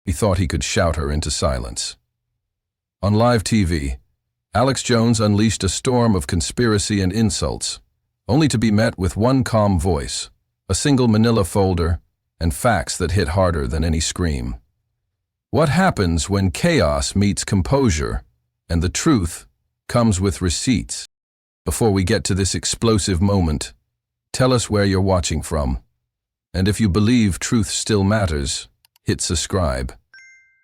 He thought he could shout her into silence. On live TV, Alex Jones unleashed a storm of conspiracy and insults, only to be met with one calm voice, a single manila folder, and facts that hit harder than any scream. What happens when chaos meets composure and the truth comes with receipts? Before we get to this explosive moment, tell us where you're watching from. And if you believe truth still matters, hit subscribe.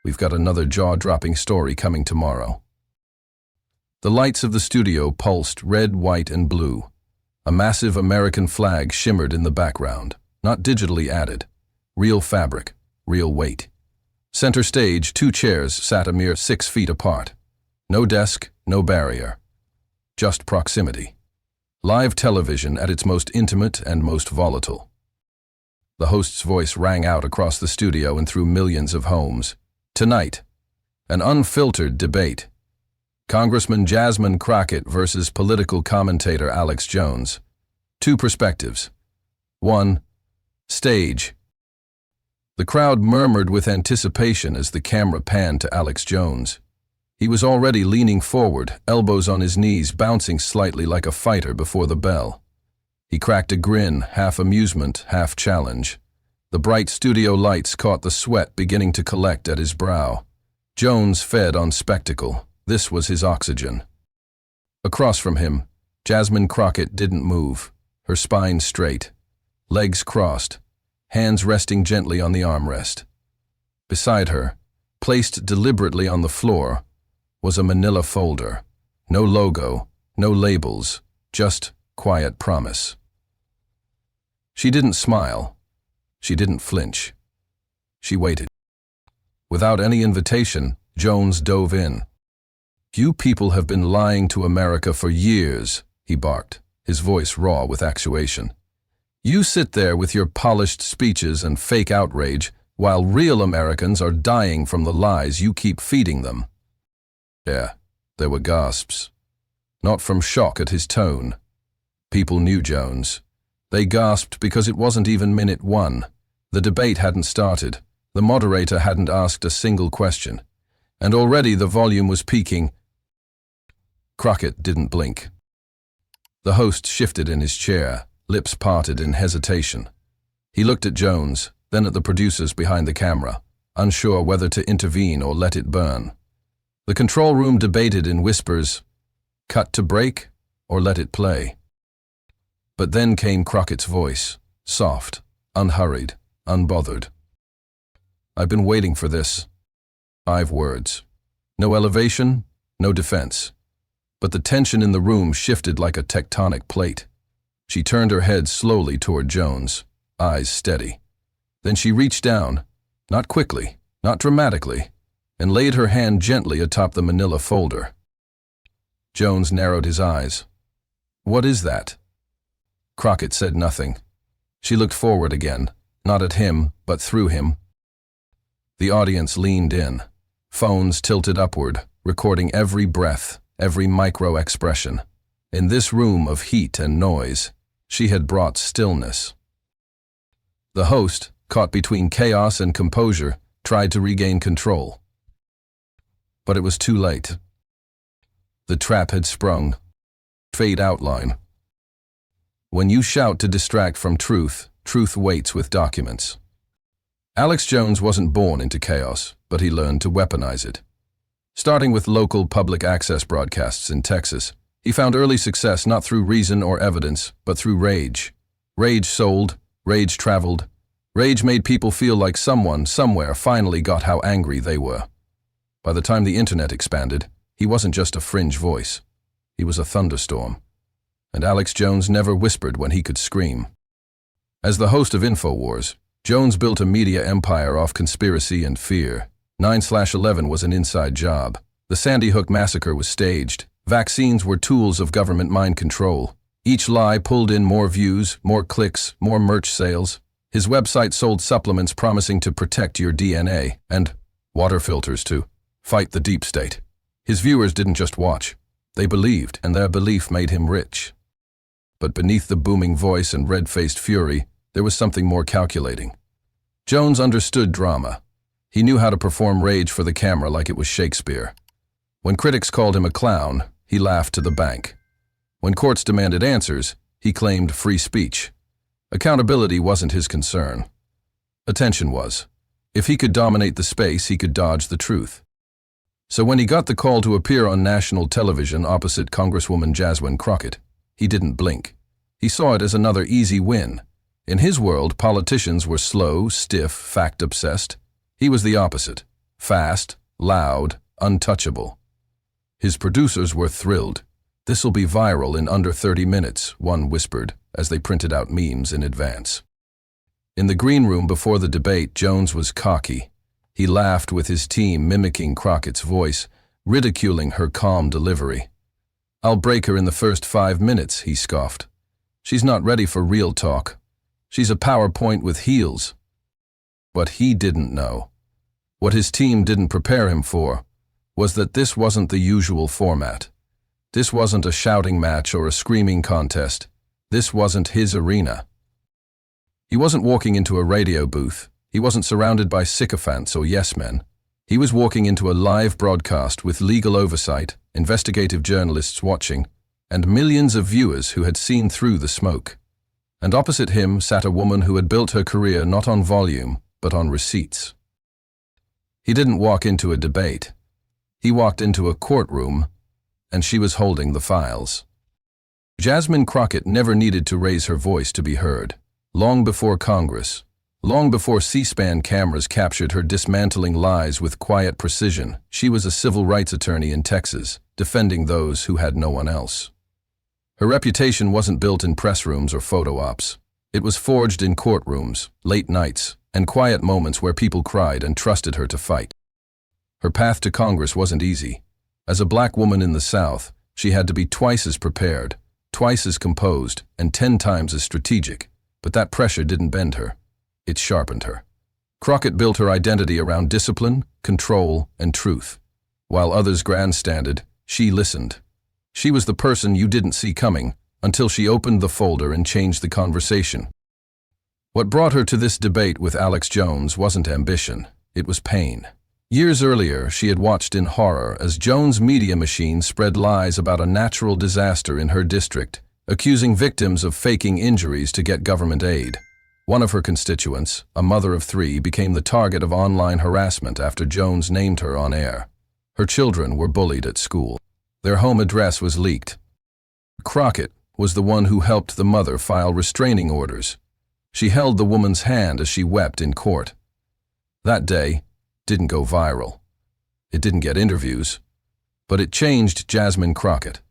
We've got another jaw-dropping story coming tomorrow. The lights of the studio pulsed red, white, and blue. A massive American flag shimmered in the background, not digitally added. Real fabric, real weight. Center stage, 2 chairs sat a mere 6 feet apart. No desk, no barrier. Just proximity. Live television at its most intimate and most volatile. The host's voice rang out across the studio and through millions of homes. Tonight, an unfiltered debate. Congresswoman Jasmine Crockett versus political commentator Alex Jones. 2 perspectives. 1. Stage. The crowd murmured with anticipation as the camera panned to Alex Jones. He was already leaning forward, elbows on his knees, bouncing slightly like a fighter before the bell. He cracked a grin, half amusement, half challenge. The bright studio lights caught the sweat beginning to collect at his brow. Jones fed on spectacle. This was his oxygen. Across from him, Jasmine Crockett didn't move, her spine straight, legs crossed, hands resting gently on the armrest. Beside her, placed deliberately on the floor, was a manila folder. No logo, no labels, just quiet promise. She didn't smile. She didn't flinch. She waited. Without any invitation, Jones dove in. "You people have been lying to America for years," he barked, his voice raw with actuation. "You sit there with your polished speeches and fake outrage, while real Americans are dying from the lies you keep feeding them." Yeah, there were gasps. Not from shock at his tone. People knew Jones. They gasped because it wasn't even minute 1. The debate hadn't started. The moderator hadn't asked a single question. And already the volume was peaking. Crockett didn't blink. The host shifted in his chair, lips parted in hesitation. He looked at Jones, then at the producers behind the camera, unsure whether to intervene or let it burn. The control room debated in whispers, cut to break or let it play. But then came Crockett's voice, soft, unhurried, unbothered. "I've been waiting for this." 5 words. No elevation, no defense. But the tension in the room shifted like a tectonic plate. She turned her head slowly toward Jones, eyes steady. Then she reached down, not quickly, not dramatically, and laid her hand gently atop the manila folder. Jones narrowed his eyes. "What is that?" Crockett said nothing. She looked forward again, not at him, but through him. The audience leaned in, phones tilted upward, recording every breath, every micro-expression. In this room of heat and noise, she had brought stillness. The host, caught between chaos and composure, tried to regain control. But it was too late. The trap had sprung. Fade outline. When you shout to distract from truth, truth waits with documents. Alex Jones wasn't born into chaos, but he learned to weaponize it. Starting with local public access broadcasts in Texas, he found early success not through reason or evidence, but through rage. Rage sold, rage traveled. Rage made people feel like someone, somewhere, finally got how angry they were. By the time the internet expanded, he wasn't just a fringe voice. He was a thunderstorm. And Alex Jones never whispered when he could scream. As the host of InfoWars, Jones built a media empire off conspiracy and fear. 9/11 was an inside job. The Sandy Hook massacre was staged. Vaccines were tools of government mind control. Each lie pulled in more views, more clicks, more merch sales. His website sold supplements promising to protect your DNA, and water filters to fight the deep state. His viewers didn't just watch. They believed, and their belief made him rich. But beneath the booming voice and red-faced fury, there was something more calculating. Jones understood drama. He knew how to perform rage for the camera like it was Shakespeare. When critics called him a clown, he laughed to the bank. When courts demanded answers, he claimed free speech. Accountability wasn't his concern. Attention was. If he could dominate the space, he could dodge the truth. So when he got the call to appear on national television opposite Congresswoman Jasmine Crockett, he didn't blink. He saw it as another easy win. In his world, politicians were slow, stiff, fact-obsessed. He was the opposite. Fast, loud, untouchable. His producers were thrilled. "This'll be viral in under 30 minutes, one whispered, as they printed out memes in advance. In the green room before the debate, Jones was cocky. He laughed with his team, mimicking Crockett's voice, ridiculing her calm delivery. "I'll break her in the first 5 minutes," he scoffed. "She's not ready for real talk. She's a PowerPoint with heels." What he didn't know, what his team didn't prepare him for, was that this wasn't the usual format. This wasn't a shouting match or a screaming contest. This wasn't his arena. He wasn't walking into a radio booth. He wasn't surrounded by sycophants or yes-men. He was walking into a live broadcast with legal oversight, investigative journalists watching, and millions of viewers who had seen through the smoke. And opposite him sat a woman who had built her career not on volume, but on receipts. He didn't walk into a debate. He walked into a courtroom, and she was holding the files. Jasmine Crockett never needed to raise her voice to be heard. Long before Congress, long before C-SPAN cameras captured her dismantling lies with quiet precision, she was a civil rights attorney in Texas, defending those who had no one else. Her reputation wasn't built in press rooms or photo ops. It was forged in courtrooms, late nights, and quiet moments where people cried and trusted her to fight. Her path to Congress wasn't easy. As a black woman in the South, she had to be twice as prepared, twice as composed, and 10 times as strategic. But that pressure didn't bend her. It sharpened her. Crockett built her identity around discipline, control, and truth. While others grandstanded, she listened. She was the person you didn't see coming until she opened the folder and changed the conversation. What brought her to this debate with Alex Jones wasn't ambition. It was pain. Years earlier, she had watched in horror as Jones' media machine spread lies about a natural disaster in her district, accusing victims of faking injuries to get government aid. One of her constituents, a mother of 3, became the target of online harassment after Jones named her on air. Her children were bullied at school. Their home address was leaked. Crockett was the one who helped the mother file restraining orders. She held the woman's hand as she wept in court. That day didn't go viral. It didn't get interviews, but it changed Jasmine Crockett.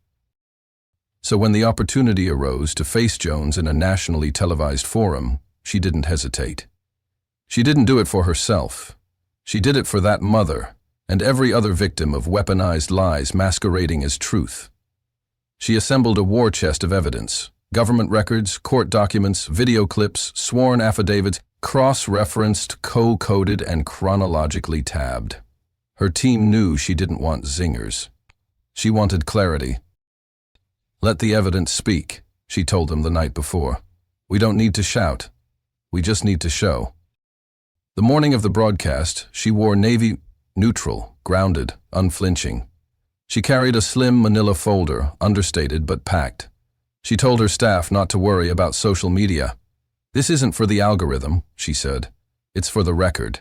So when the opportunity arose to face Jones in a nationally televised forum, she didn't hesitate. She didn't do it for herself. She did it for that mother and every other victim of weaponized lies masquerading as truth. She assembled a war chest of evidence: government records, court documents, video clips, sworn affidavits, cross-referenced, co-coded, and chronologically tabbed. Her team knew she didn't want zingers. She wanted clarity. "Let the evidence speak," she told them the night before. "We don't need to shout. We just need to show." The morning of the broadcast, she wore navy neutral, grounded, unflinching. She carried a slim manila folder, understated but packed. She told her staff not to worry about social media. "This isn't for the algorithm," she said. "It's for the record."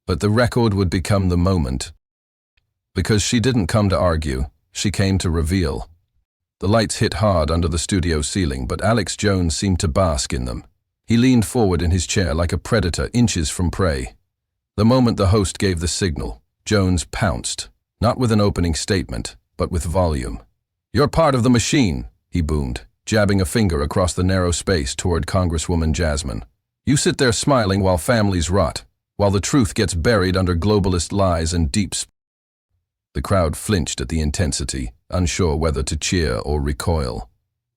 But the record would become the moment. Because she didn't come to argue. She came to reveal. The lights hit hard under the studio ceiling, but Alex Jones seemed to bask in them. He leaned forward in his chair like a predator inches from prey. The moment the host gave the signal, Jones pounced, not with an opening statement, but with volume. "You're part of the machine," he boomed, jabbing a finger across the narrow space toward Congresswoman Jasmine. "You sit there smiling while families rot, while the truth gets buried under globalist lies and deep The crowd flinched at the intensity, unsure whether to cheer or recoil.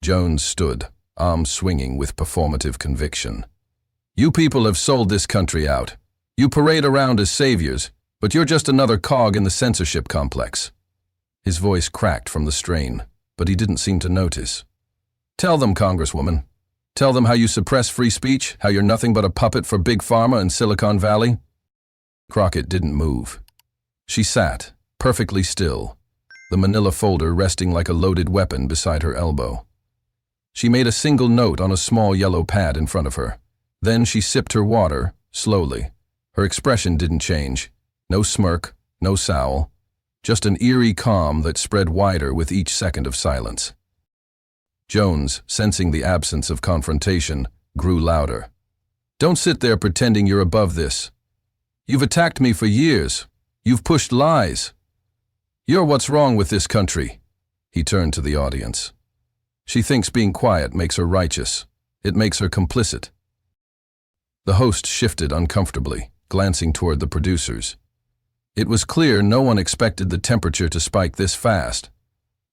Jones stood, arms swinging with performative conviction. "You people have sold this country out. You parade around as saviors, but you're just another cog in the censorship complex." His voice cracked from the strain, but he didn't seem to notice. "Tell them, Congresswoman. Tell them how you suppress free speech, how you're nothing but a puppet for Big Pharma and Silicon Valley." Crockett didn't move. She sat, perfectly still, the manila folder resting like a loaded weapon beside her elbow. She made a single note on a small yellow pad in front of her. Then she sipped her water, slowly. Her expression didn't change. No smirk, no scowl, just an eerie calm that spread wider with each second of silence. Jones, sensing the absence of confrontation, grew louder. "Don't sit there pretending you're above this. You've attacked me for years. You've pushed lies. You're what's wrong with this country." He turned to the audience. "She thinks being quiet makes her righteous. It makes her complicit." The host shifted uncomfortably, glancing toward the producers. It was clear no one expected the temperature to spike this fast.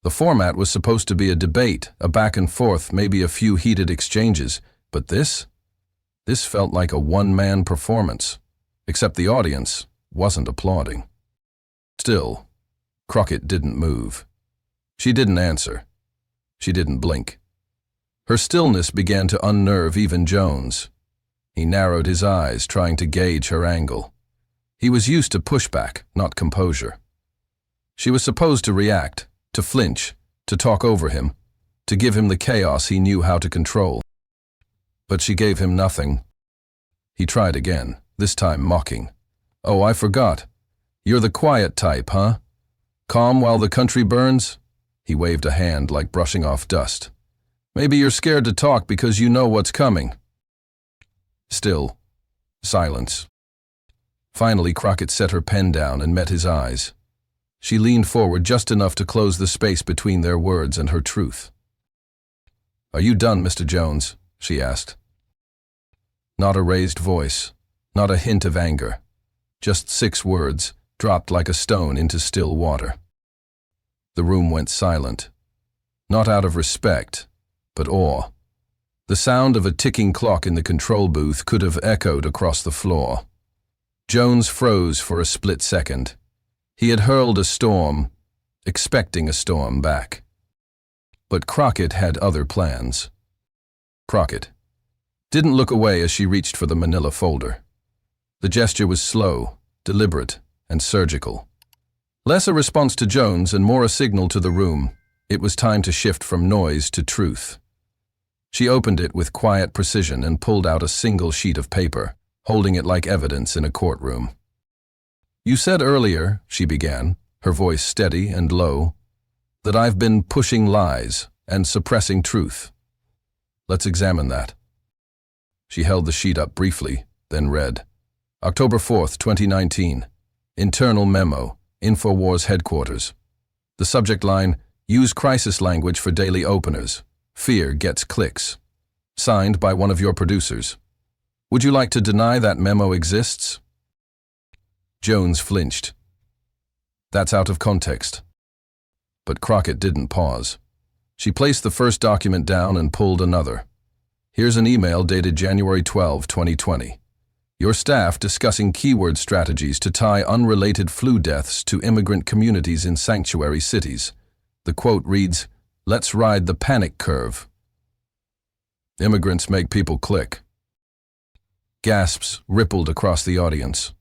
The format was supposed to be a debate, a back and forth, maybe a few heated exchanges, but this felt like a one-man performance, except the audience wasn't applauding. Still, Crockett didn't move. She didn't answer. She didn't blink. Her stillness began to unnerve even Jones. He narrowed his eyes, trying to gauge her angle. He was used to pushback, not composure. She was supposed to react, to flinch, to talk over him, to give him the chaos he knew how to control. But she gave him nothing. He tried again, this time mocking. "Oh, I forgot. You're the quiet type, huh? Calm while the country burns?" He waved a hand like brushing off dust. "Maybe you're scared to talk because you know what's coming." Still, silence. Finally, Crockett set her pen down and met his eyes. She leaned forward just enough to close the space between their words and her truth. "Are you done, Mr. Jones?" she asked. Not a raised voice, not a hint of anger. Just 6 words, dropped like a stone into still water. The room went silent. Not out of respect, but awe. The sound of a ticking clock in the control booth could have echoed across the floor. Jones froze for a split second. He had hurled a storm, expecting a storm back. But Crockett had other plans. Crockett didn't look away as she reached for the manila folder. The gesture was slow, deliberate, and surgical. Less a response to Jones and more a signal to the room. It was time to shift from noise to truth. She opened it with quiet precision and pulled out a single sheet of paper, holding it like evidence in a courtroom. "You said earlier," she began, her voice steady and low, "that I've been pushing lies and suppressing truth. Let's examine that." She held the sheet up briefly, then read. October 4th, 2019. Internal memo, InfoWars headquarters. The subject line, "Use crisis language for daily openers. Fear gets clicks." Signed by one of your producers. Would you like to deny that memo exists? Jones flinched. That's out of context. But Crockett didn't pause. She placed the first document down and pulled another. Here's an email dated January 12, 2020. Your staff discussing keyword strategies to tie unrelated flu deaths to immigrant communities in sanctuary cities. The quote reads, "Let's ride the panic curve." Immigrants make people click. Gasps rippled across the audience.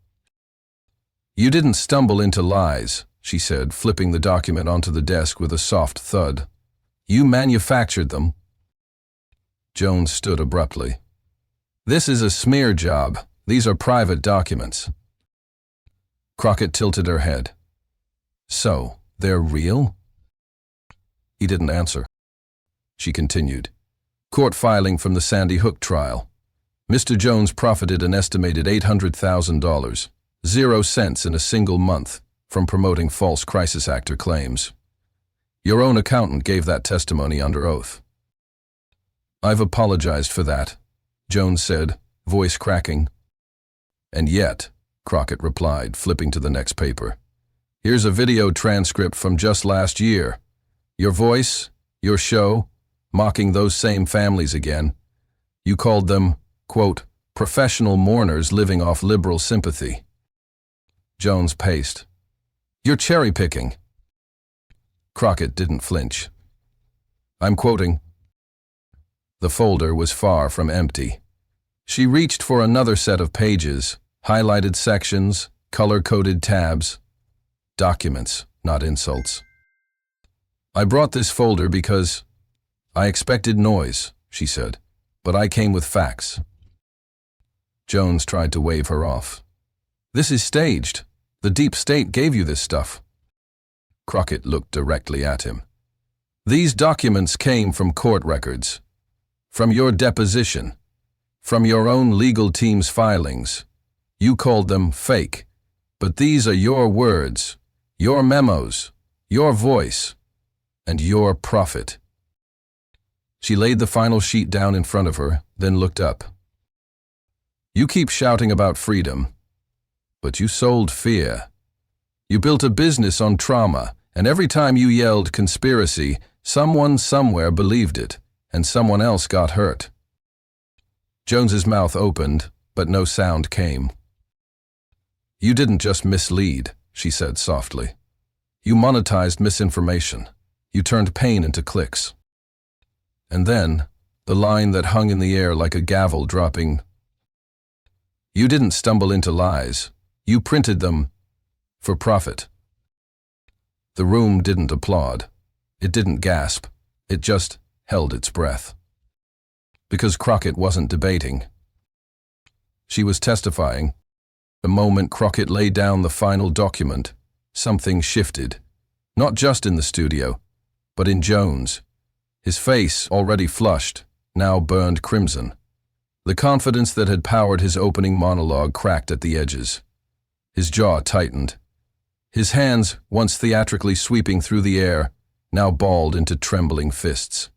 "You didn't stumble into lies," she said, flipping the document onto the desk with a soft thud. "You manufactured them." Jones stood abruptly. "This is a smear job. These are private documents." Crockett tilted her head. "So, they're real?" He didn't answer. She continued. "Court filing from the Sandy Hook trial. Mr. Jones profited an estimated $800,000, 0 cents in a single month, from promoting false crisis actor claims. Your own accountant gave that testimony under oath." "I've apologized for that," Jones said, voice cracking. "And yet," Crockett replied, flipping to the next paper, "here's a video transcript from just last year. Your voice, your show, mocking those same families again. You called them, quote, professional mourners living off liberal sympathy." Jones paced. "You're cherry-picking." Crockett didn't flinch. "I'm quoting." The folder was far from empty. She reached for another set of pages, highlighted sections, color-coded tabs, documents, not insults. I brought this folder because I expected noise, she said, but I came with facts. Jones tried to wave her off. This is staged. The deep state gave you this stuff. Crockett looked directly at him. These documents came from court records, from your deposition, from your own legal team's filings. You called them fake, but these are your words, your memos, your voice, and your profit. She laid the final sheet down in front of her, then looked up. You keep shouting about freedom, but you sold fear. You built a business on trauma, and every time you yelled conspiracy, someone somewhere believed it, and someone else got hurt. Jones's mouth opened, but no sound came. You didn't just mislead, she said softly. You monetized misinformation. You turned pain into clicks. And then, the line that hung in the air like a gavel dropping. You didn't stumble into lies. You printed them for profit. The room didn't applaud. It didn't gasp. It just held its breath. Because Crockett wasn't debating. She was testifying. The moment Crockett laid down the final document, something shifted. Not just in the studio, but in Jones. His face, already flushed, now burned crimson. The confidence that had powered his opening monologue cracked at the edges. His jaw tightened. His hands, once theatrically sweeping through the air, now balled into trembling fists.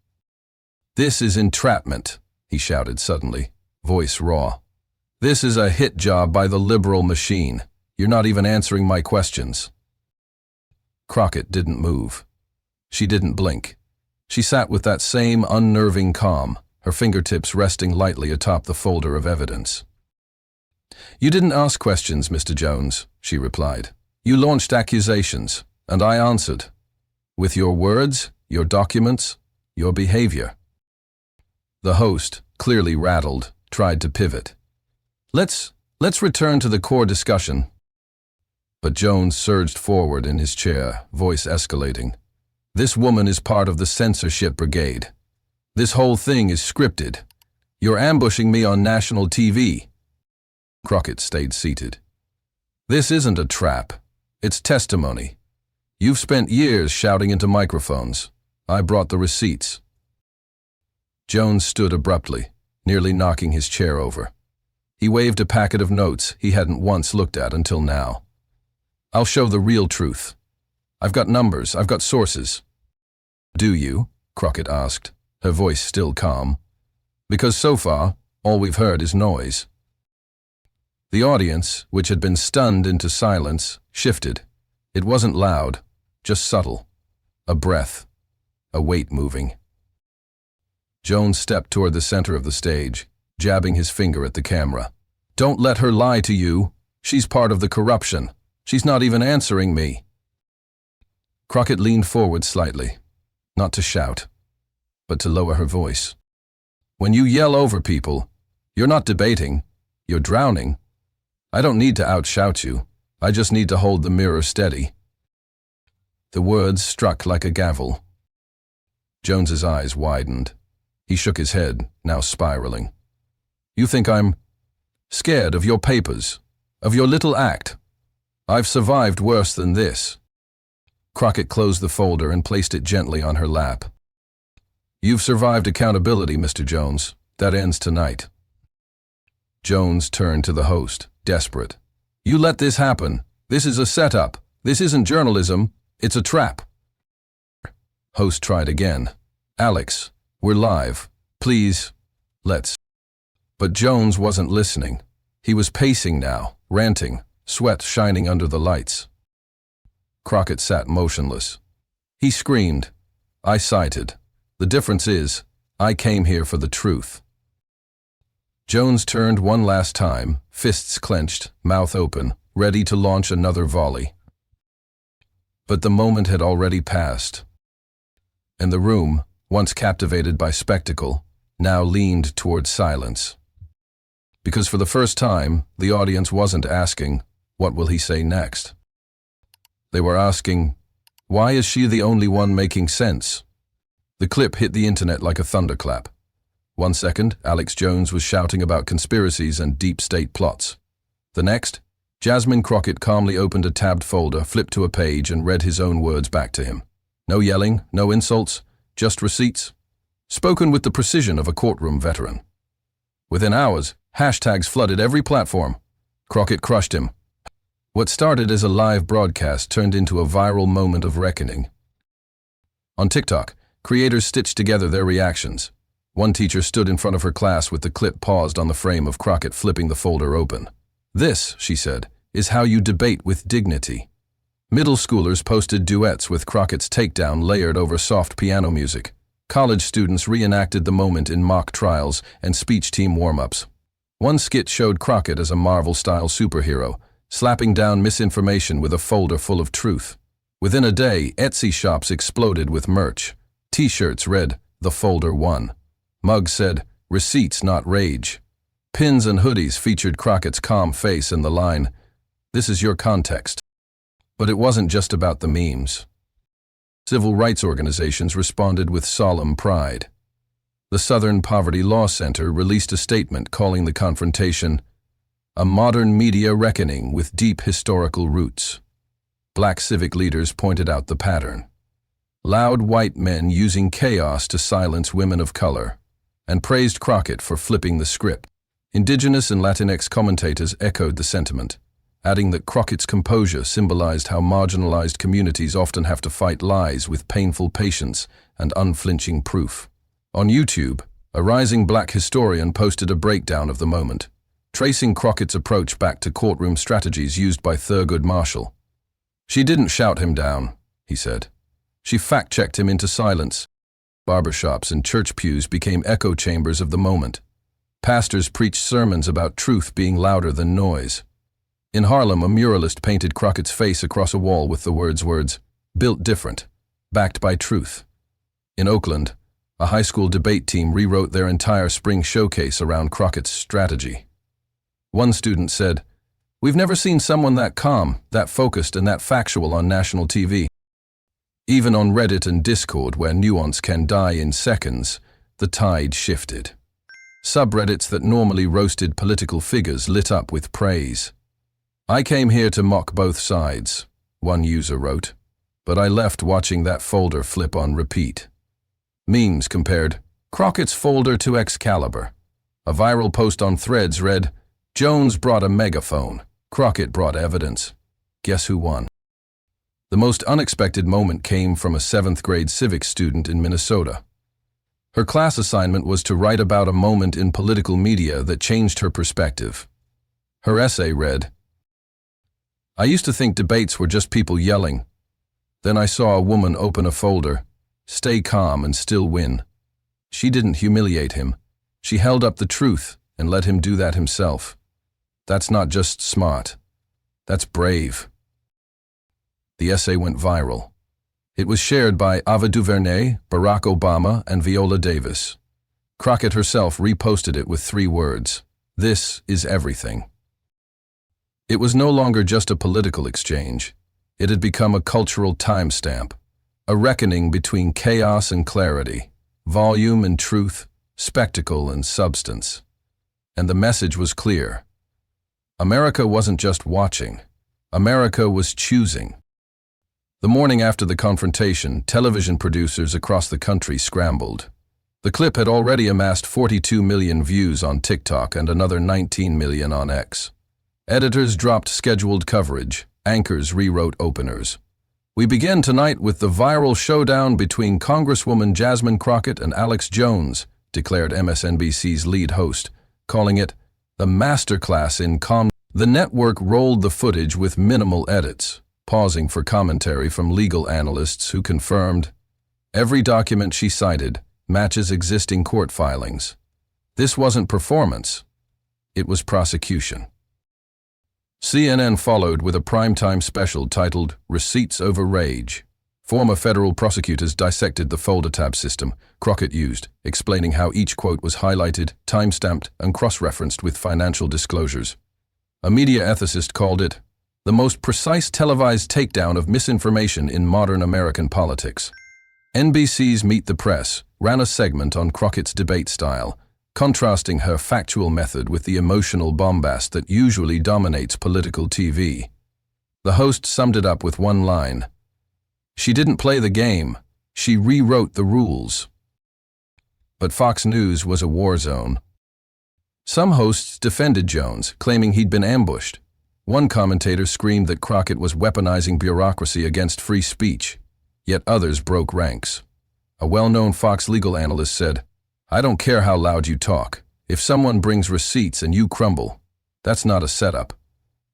This is entrapment, he shouted suddenly, voice raw. This is a hit job by the liberal machine. You're not even answering my questions. Crockett didn't move. She didn't blink. She sat with that same unnerving calm, her fingertips resting lightly atop the folder of evidence. You didn't ask questions, Mr. Jones, she replied. You launched accusations, and I answered. With your words, your documents, your behavior. The host, clearly rattled, tried to pivot. Let's return to the core discussion. But Jones surged forward in his chair, voice escalating. This woman is part of the censorship brigade. This whole thing is scripted. You're ambushing me on national TV. Crockett stayed seated. This isn't a trap. It's testimony. You've spent years shouting into microphones. I brought the receipts. Jones stood abruptly, nearly knocking his chair over. He waved a packet of notes he hadn't once looked at until now. I'll show the real truth. I've got numbers, I've got sources. Do you? Crockett asked, her voice still calm. Because so far, all we've heard is noise. The audience, which had been stunned into silence, shifted. It wasn't loud, just subtle. A breath, a weight moving. Jones stepped toward the center of the stage, jabbing his finger at the camera. Don't let her lie to you. She's part of the corruption. She's not even answering me. Crockett leaned forward slightly, not to shout, but to lower her voice. When you yell over people, you're not debating, you're drowning. I don't need to outshout you. I just need to hold the mirror steady. The words struck like a gavel. Jones's eyes widened. He shook his head, now spiraling. You think I'm scared of your papers, of your little act? I've survived worse than this. Crockett closed the folder and placed it gently on her lap. You've survived accountability, Mr. Jones. That ends tonight. Jones turned to the host, desperate. You let this happen. This is a setup. This isn't journalism. It's a trap. Host tried again. Alex, we're live. Please, let's. But Jones wasn't listening. He was pacing now, ranting, sweat shining under the lights. Crockett sat motionless. He screamed, I cited. The difference is, I came here for the truth. Jones turned one last time, fists clenched, mouth open, ready to launch another volley. But the moment had already passed. And the room, once captivated by spectacle, now leaned toward silence. Because for the first time, the audience wasn't asking, What will he say next? They were asking, why is she the only one making sense? The clip hit the internet like a thunderclap. 1 second, Alex Jones was shouting about conspiracies and deep state plots. The next, Jasmine Crockett calmly opened a tabbed folder, flipped to a page, and read his own words back to him. No yelling, no insults, just receipts, spoken with the precision of a courtroom veteran. Within hours, hashtags flooded every platform. Crockett crushed him. What started as a live broadcast turned into a viral moment of reckoning. On TikTok, creators stitched together their reactions. One teacher stood in front of her class with the clip paused on the frame of Crockett flipping the folder open. "This," she said, "is how you debate with dignity." Middle schoolers posted duets with Crockett's takedown layered over soft piano music. College students reenacted the moment in mock trials and speech team warm-ups. One skit showed Crockett as a Marvel-style superhero, slapping down misinformation with a folder full of truth. Within a day, Etsy shops exploded with merch. T-shirts read, "The Folder Won." Mugs said, "Receipts, not rage." Pins and hoodies featured Crockett's calm face and the line, "This is your context." But it wasn't just about the memes. Civil rights organizations responded with solemn pride. The Southern Poverty Law Center released a statement calling the confrontation a modern media reckoning with deep historical roots. Black civic leaders pointed out the pattern. Loud white men using chaos to silence women of color, and praised Crockett for flipping the script. Indigenous and Latinx commentators echoed the sentiment, adding that Crockett's composure symbolized how marginalized communities often have to fight lies with painful patience and unflinching proof. On YouTube, a rising black historian posted a breakdown of the moment, tracing Crockett's approach back to courtroom strategies used by Thurgood Marshall. "She didn't shout him down," he said. "She fact-checked him into silence." Barbershops and church pews became echo chambers of the moment. Pastors preached sermons about truth being louder than noise. In Harlem, a muralist painted Crockett's face across a wall with the words, "Built different, backed by truth." In Oakland, a high school debate team rewrote their entire spring showcase around Crockett's strategy. One student said, "We've never seen someone that calm, that focused, and that factual on national TV." Even on Reddit and Discord, where nuance can die in seconds, the tide shifted. Subreddits that normally roasted political figures lit up with praise. "I came here to mock both sides," one user wrote, "but I left watching that folder flip on repeat." Memes compared Crockett's folder to Excalibur. A viral post on Threads read, "Jones brought a megaphone, Crockett brought evidence. Guess who won?" The most unexpected moment came from a 7th grade civics student in Minnesota. Her class assignment was to write about a moment in political media that changed her perspective. Her essay read, "I used to think debates were just people yelling. Then I saw a woman open a folder, stay calm and still win. She didn't humiliate him. She held up the truth and let him do that himself. That's not just smart. That's brave." The essay went viral. It was shared by Ava DuVernay, Barack Obama, and Viola Davis. Crockett herself reposted it with 3 words, "This is everything." It was no longer just a political exchange. It had become a cultural timestamp, a reckoning between chaos and clarity, volume and truth, spectacle and substance. And the message was clear. America wasn't just watching. America was choosing. The morning after the confrontation, television producers across the country scrambled. The clip had already amassed 42 million views on TikTok and another 19 million on X. Editors dropped scheduled coverage. Anchors rewrote openers. "We begin tonight with the viral showdown between Congresswoman Jasmine Crockett and Alex Jones," declared MSNBC's lead host, calling it the masterclass in calm. The network rolled the footage with minimal edits, pausing for commentary from legal analysts who confirmed every document she cited matches existing court filings. This wasn't performance. It was prosecution. CNN followed with a primetime special titled Receipts Over Rage. Former federal prosecutors dissected the folder tab system Crockett used, explaining how each quote was highlighted, time-stamped, and cross-referenced with financial disclosures. A media ethicist called it the most precise televised takedown of misinformation in modern American politics. NBC's Meet the Press ran a segment on Crockett's debate style, contrasting her factual method with the emotional bombast that usually dominates political TV. The host summed it up with one line: "She didn't play the game, she rewrote the rules." But Fox News was a war zone. Some hosts defended Jones, claiming he'd been ambushed. One commentator screamed that Crockett was weaponizing bureaucracy against free speech, yet others broke ranks. A well-known Fox legal analyst said, "I don't care how loud you talk. If someone brings receipts and you crumble, that's not a setup.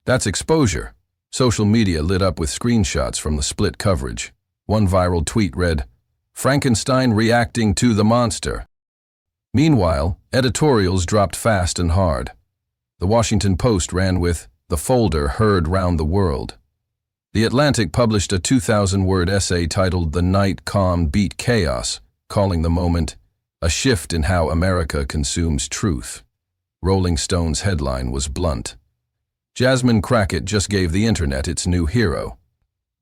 That's exposure." Social media lit up with screenshots from the split coverage. One viral tweet read, "Frankenstein reacting to the monster." Meanwhile, editorials dropped fast and hard. The Washington Post ran with, "The folder heard round the world." The Atlantic published a 2,000-word essay titled "The Night Calm Beat Chaos," calling the moment a shift in how America consumes truth. Rolling Stone's headline was blunt: "Jasmine Crockett just gave the internet its new hero."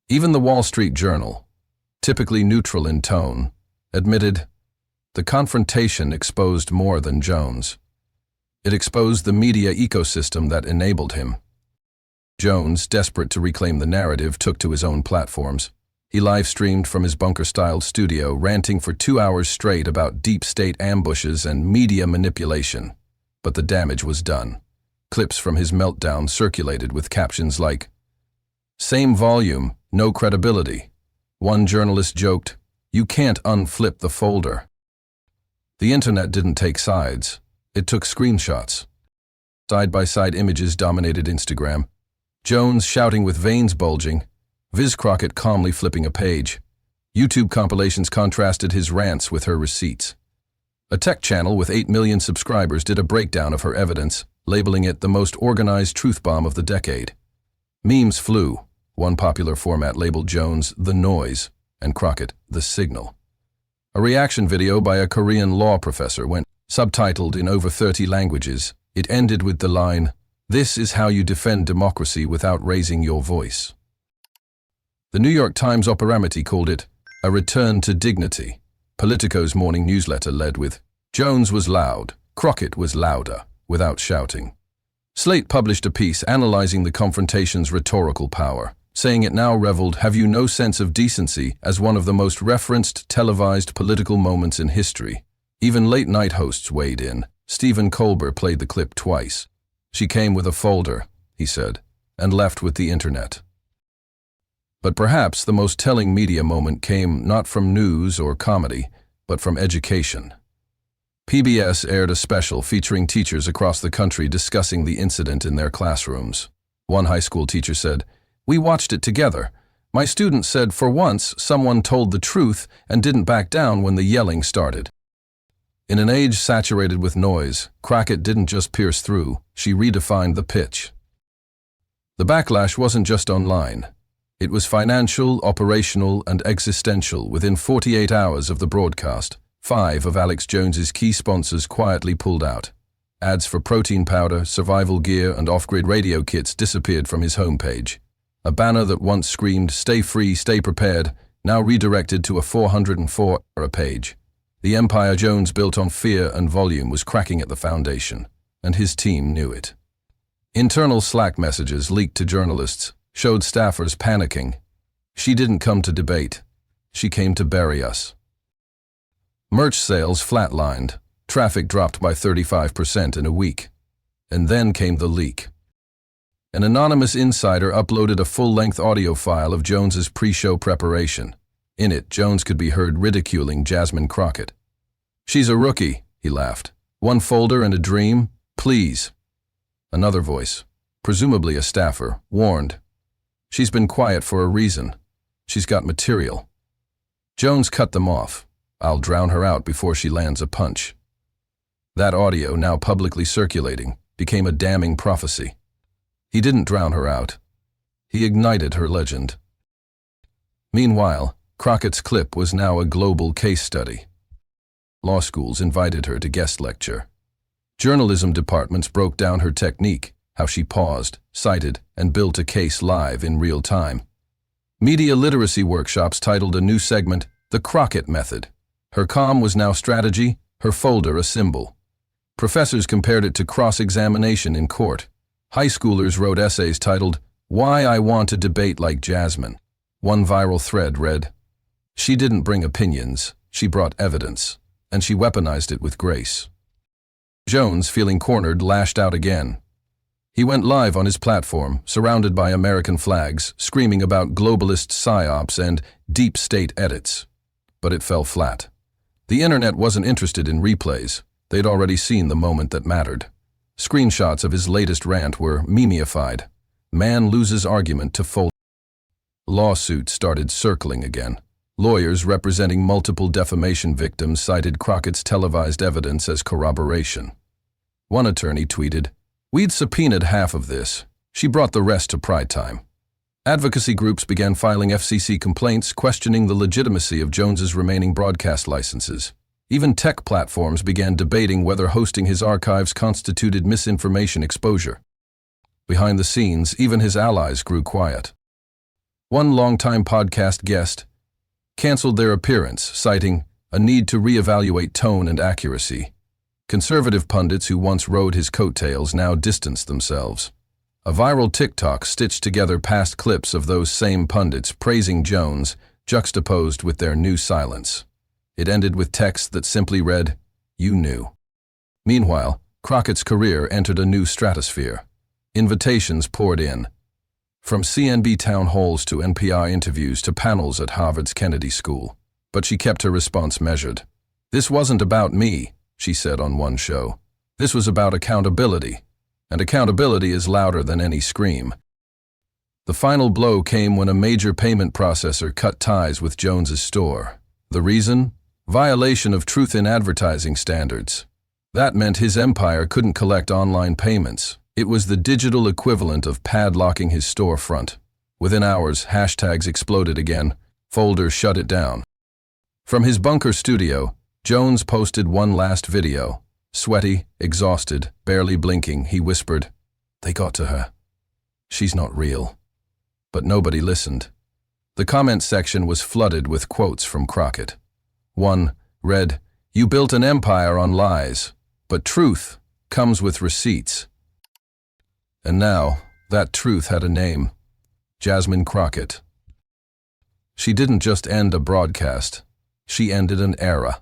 Even the Wall Street Journal, typically neutral in tone, admitted the confrontation exposed more than Jones. It exposed the media ecosystem that enabled him. Jones, desperate to reclaim the narrative, took to his own platforms. He live-streamed from his bunker-styled studio, ranting for 2 hours straight about deep state ambushes and media manipulation. But the damage was done. Clips from his meltdown circulated with captions like, "Same volume, no credibility." One journalist joked, "You can't unflip the folder." The internet didn't take sides. It took screenshots. Side-by-side images dominated Instagram. Jones shouting with veins bulging, Viz Crockett calmly flipping a page. YouTube compilations contrasted his rants with her receipts. A tech channel with 8 million subscribers did a breakdown of her evidence, labeling it the most organized truth bomb of the decade. Memes flew. One popular format labeled Jones "the noise" and Crockett "the signal." A reaction video by a Korean law professor went subtitled in over 30 languages. It ended with the line, "This is how you defend democracy without raising your voice." The New York Times Operamity called it a return to dignity. Politico's morning newsletter led with, "Jones was loud, Crockett was louder," without shouting. Slate published a piece analyzing the confrontation's rhetorical power, saying it now reveled "Have you no sense of decency" as one of the most referenced televised political moments in history. Even late-night hosts weighed in. Stephen Colbert played the clip twice. "She came with a folder," he said, "and left with the internet." But perhaps the most telling media moment came not from news or comedy, but from education. PBS aired a special featuring teachers across the country discussing the incident in their classrooms. One high school teacher said, "We watched it together. My student said for once someone told the truth and didn't back down when the yelling started." In an age saturated with noise, Crockett didn't just pierce through, she redefined the pitch. The backlash wasn't just online. It was financial, operational, and existential. Within 48 hours of the broadcast, 5 of Alex Jones's key sponsors quietly pulled out. Ads for protein powder, survival gear, and off-grid radio kits disappeared from his homepage. A banner that once screamed, "Stay free, stay prepared," now redirected to a 404 page. The empire Jones built on fear and volume was cracking at the foundation, and his team knew it. Internal Slack messages leaked to journalists showed staffers panicking. "She didn't come to debate. She came to bury us." Merch sales flatlined. Traffic dropped by 35% in a week. And then came the leak. An anonymous insider uploaded a full-length audio file of Jones's pre-show preparation. In it, Jones could be heard ridiculing Jasmine Crockett. "She's a rookie," he laughed. "One folder and a dream? Please." Another voice, presumably a staffer, warned, "She's been quiet for a reason. She's got material." Jones cut them off. "I'll drown her out before she lands a punch." That audio, now publicly circulating, became a damning prophecy. He didn't drown her out. He ignited her legend. Meanwhile, Crockett's clip was now a global case study. Law schools invited her to guest lecture. Journalism departments broke down her technique, how she paused, cited, and built a case live in real time. Media literacy workshops titled a new segment, The Crockett Method. Her calm was now strategy, her folder a symbol. Professors compared it to cross-examination in court. High schoolers wrote essays titled, Why I Want to Debate Like Jasmine. One viral thread read, She didn't bring opinions, she brought evidence, and she weaponized it with grace. Jones, feeling cornered, lashed out again. He went live on his platform, surrounded by American flags, screaming about globalist psyops and deep state edits. But it fell flat. The internet wasn't interested in replays. They'd already seen the moment that mattered. Screenshots of his latest rant were memeified. Man loses argument to fold. Lawsuits started circling again. Lawyers representing multiple defamation victims cited Crockett's televised evidence as corroboration. One attorney tweeted, We'd subpoenaed half of this. She brought the rest to pride time. Advocacy groups began filing FCC complaints questioning the legitimacy of Jones's remaining broadcast licenses. Even tech platforms began debating whether hosting his archives constituted misinformation exposure. Behind the scenes, even his allies grew quiet. One longtime podcast guest canceled their appearance, citing a need to reevaluate tone and accuracy. Conservative pundits who once rode his coattails now distanced themselves. A viral TikTok stitched together past clips of those same pundits praising Jones, juxtaposed with their new silence. It ended with text that simply read, You knew. Meanwhile, Crockett's career entered a new stratosphere. Invitations poured in. From CNB town halls to NPR interviews to panels at Harvard's Kennedy School. But she kept her response measured. This wasn't about me, she said on one show. This was about accountability. And accountability is louder than any scream. The final blow came when a major payment processor cut ties with Jones's store. The reason? Violation of truth in advertising standards. That meant his empire couldn't collect online payments. It was the digital equivalent of padlocking his storefront. Within hours, hashtags exploded again. Folders shut it down. From his bunker studio, Jones posted one last video. Sweaty, exhausted, barely blinking, he whispered, They got to her. She's not real. But nobody listened. The comment section was flooded with quotes from Crockett. One read, You built an empire on lies, but truth comes with receipts. And now, that truth had a name. Jasmine Crockett. She didn't just end a broadcast. She ended an era.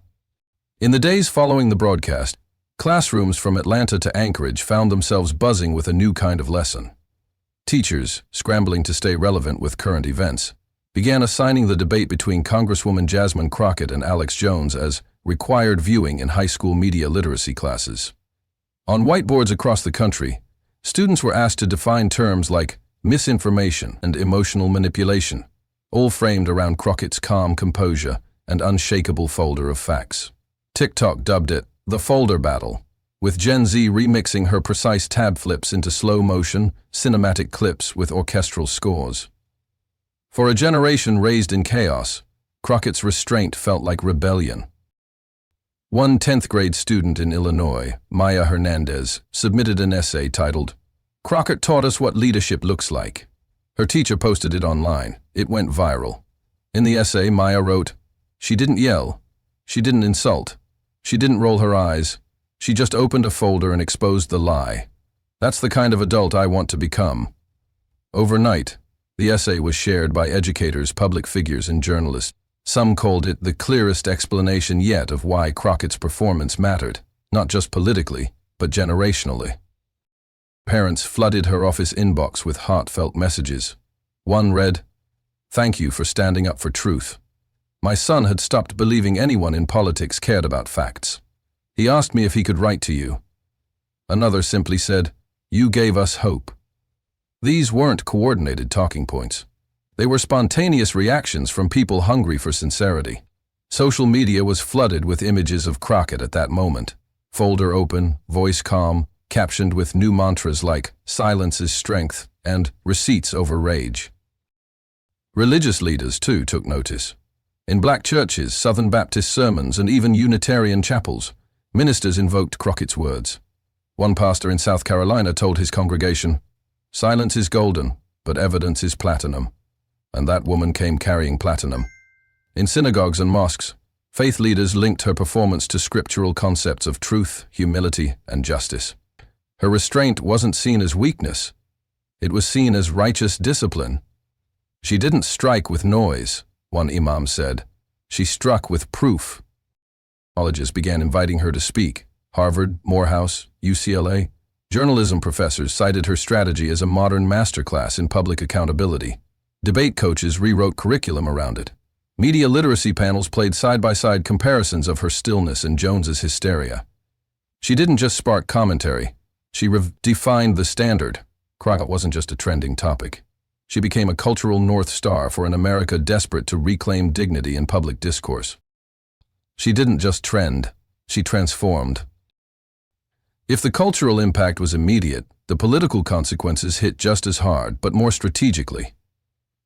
In the days following the broadcast, classrooms from Atlanta to Anchorage found themselves buzzing with a new kind of lesson. Teachers, scrambling to stay relevant with current events, began assigning the debate between Congresswoman Jasmine Crockett and Alex Jones as required viewing in high school media literacy classes. On whiteboards across the country, students were asked to define terms like misinformation and emotional manipulation, all framed around Crockett's calm composure and unshakable folder of facts. TikTok dubbed it the folder battle, with Gen Z remixing her precise tab flips into slow-motion, cinematic clips with orchestral scores. For a generation raised in chaos, Crockett's restraint felt like rebellion. One 10th grade student in Illinois, Maya Hernandez, submitted an essay titled, Crockett Taught Us What Leadership Looks Like. Her teacher posted it online. It went viral. In the essay, Maya wrote, She didn't yell. She didn't insult. She didn't roll her eyes. She just opened a folder and exposed the lie. That's the kind of adult I want to become. Overnight, the essay was shared by educators, public figures, and journalists. Some called it the clearest explanation yet of why Crockett's performance mattered, not just politically, but generationally. Parents flooded her office inbox with heartfelt messages. One read, Thank you for standing up for truth. My son had stopped believing anyone in politics cared about facts. He asked me if he could write to you. Another simply said, You gave us hope. These weren't coordinated talking points. They were spontaneous reactions from people hungry for sincerity. Social media was flooded with images of Crockett at that moment. Folder open, voice calm, captioned with new mantras like silence is strength and receipts over rage. Religious leaders, too, took notice. In black churches, Southern Baptist sermons, and even Unitarian chapels, ministers invoked Crockett's words. One pastor in South Carolina told his congregation, "Silence is golden, but evidence is platinum." And that woman came carrying platinum. In synagogues and mosques, faith leaders linked her performance to scriptural concepts of truth, humility, and justice. Her restraint wasn't seen as weakness. It was seen as righteous discipline. She didn't strike with noise, one imam said. She struck with proof. Colleges began inviting her to speak. Harvard, Morehouse, UCLA. Journalism professors cited her strategy as a modern masterclass in public accountability. Debate coaches rewrote curriculum around it. Media literacy panels played side-by-side comparisons of her stillness and Jones's hysteria. She didn't just spark commentary. She defined the standard. Crockett wasn't just a trending topic. She became a cultural North Star for an America desperate to reclaim dignity in public discourse. She didn't just trend, she transformed. If the cultural impact was immediate, the political consequences hit just as hard, but more strategically.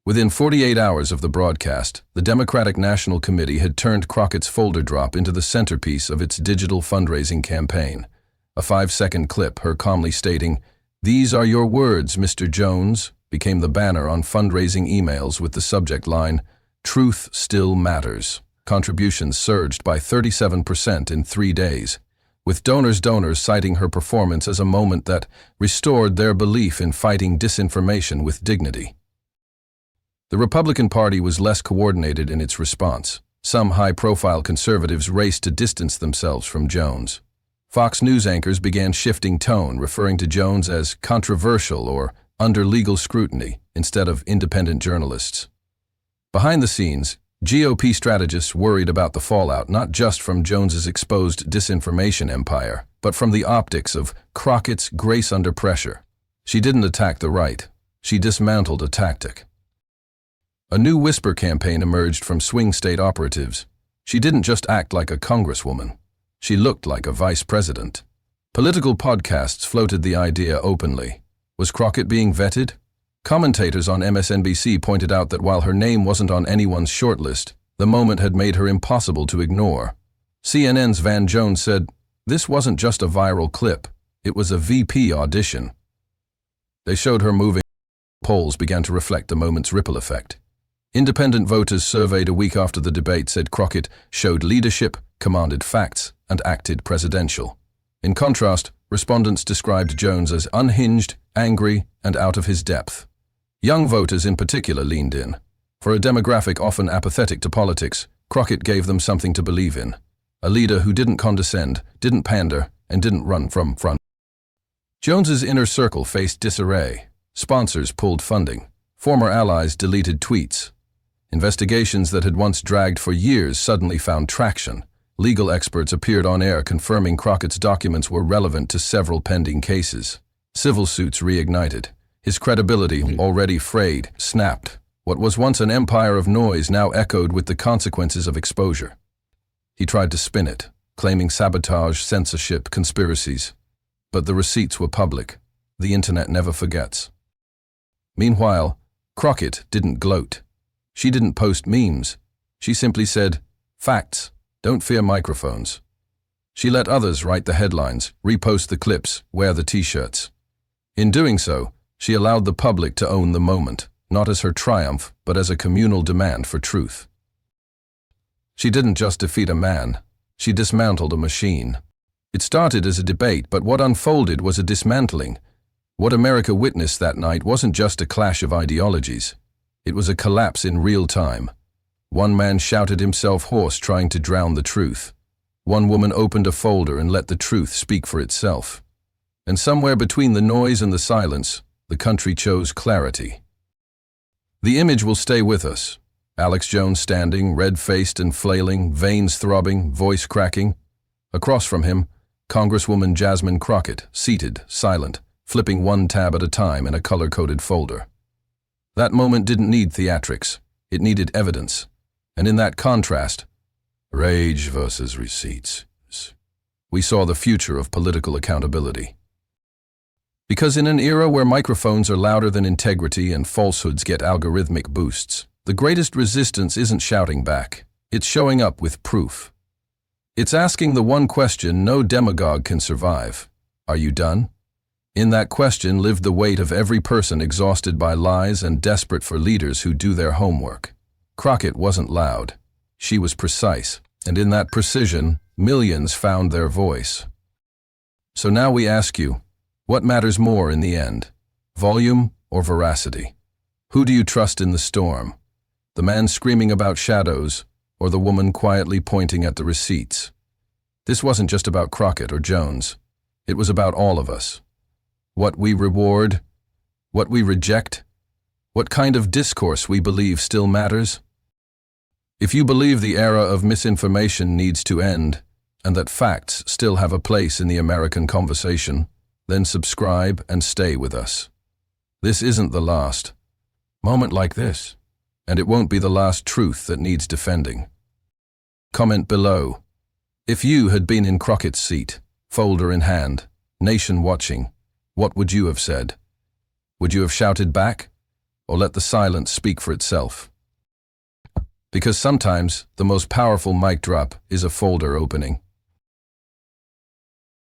Within 48 hours of the broadcast, the Democratic National Committee had turned Crockett's folder drop into the centerpiece of its digital fundraising campaign. A 5-second clip, her calmly stating, "These are your words, Mr. Jones," became the banner on fundraising emails with the subject line, "Truth Still Matters." Contributions surged by 37% in 3 days, with donors citing her performance as a moment that restored their belief in fighting disinformation with dignity. The Republican Party was less coordinated in its response. Some high-profile conservatives raced to distance themselves from Jones. Fox News anchors began shifting tone, referring to Jones as controversial or under legal scrutiny instead of independent journalists. Behind the scenes, GOP strategists worried about the fallout not just from Jones's exposed disinformation empire, but from the optics of Crockett's grace under pressure. She didn't attack the right. She dismantled a tactic. A new whisper campaign emerged from swing state operatives. She didn't just act like a congresswoman. She looked like a vice president. Political podcasts floated the idea openly. Was Crockett being vetted? Commentators on MSNBC pointed out that while her name wasn't on anyone's shortlist, the moment had made her impossible to ignore. CNN's Van Jones said, "This wasn't just a viral clip. It was a VP audition." They showed her moving. Polls began to reflect the moment's ripple effect. Independent voters surveyed a week after the debate said Crockett showed leadership, commanded facts, and acted presidential. In contrast, respondents described Jones as unhinged, angry, and out of his depth. Young voters in particular leaned in. For a demographic often apathetic to politics, Crockett gave them something to believe in. A leader who didn't condescend, didn't pander, and didn't run from front. Jones's inner circle faced disarray. Sponsors pulled funding. Former allies deleted tweets. Investigations that had once dragged for years suddenly found traction. Legal experts appeared on air confirming Crockett's documents were relevant to several pending cases. Civil suits reignited. His credibility, already frayed, snapped. What was once an empire of noise now echoed with the consequences of exposure. He tried to spin it, claiming sabotage, censorship, conspiracies. But the receipts were public. The internet never forgets. Meanwhile, Crockett didn't gloat. She didn't post memes. She simply said, "Facts, don't fear microphones." She let others write the headlines, repost the clips, wear the t-shirts. In doing so, she allowed the public to own the moment, not as her triumph, but as a communal demand for truth. She didn't just defeat a man, she dismantled a machine. It started as a debate, but what unfolded was a dismantling. What America witnessed that night wasn't just a clash of ideologies. It was a collapse in real time. One man shouted himself hoarse trying to drown the truth. One woman opened a folder and let the truth speak for itself. And somewhere between the noise and the silence, the country chose clarity. The image will stay with us. Alex Jones standing, red-faced and flailing, veins throbbing, voice cracking. Across from him, Congresswoman Jasmine Crockett, seated, silent, flipping one tab at a time in a color-coded folder. That moment didn't need theatrics. It needed evidence. And in that contrast, rage versus receipts, we saw the future of political accountability. Because in an era where microphones are louder than integrity and falsehoods get algorithmic boosts, the greatest resistance isn't shouting back. It's showing up with proof. It's asking the one question no demagogue can survive. Are you done? In that question lived the weight of every person exhausted by lies and desperate for leaders who do their homework. Crockett wasn't loud. She was precise, and in that precision, millions found their voice. So now we ask you, what matters more in the end? Volume or veracity? Who do you trust in the storm? The man screaming about shadows, or the woman quietly pointing at the receipts? This wasn't just about Crockett or Jones. It was about all of us. What we reward, what we reject, what kind of discourse we believe still matters. If you believe the era of misinformation needs to end, and that facts still have a place in the American conversation, then subscribe and stay with us. This isn't the last moment like this, and it won't be the last truth that needs defending. Comment below. If you had been in Crockett's seat, folder in hand, nation watching, what would you have said? Would you have shouted back, or let the silence speak for itself? Because sometimes the most powerful mic drop is a folder opening.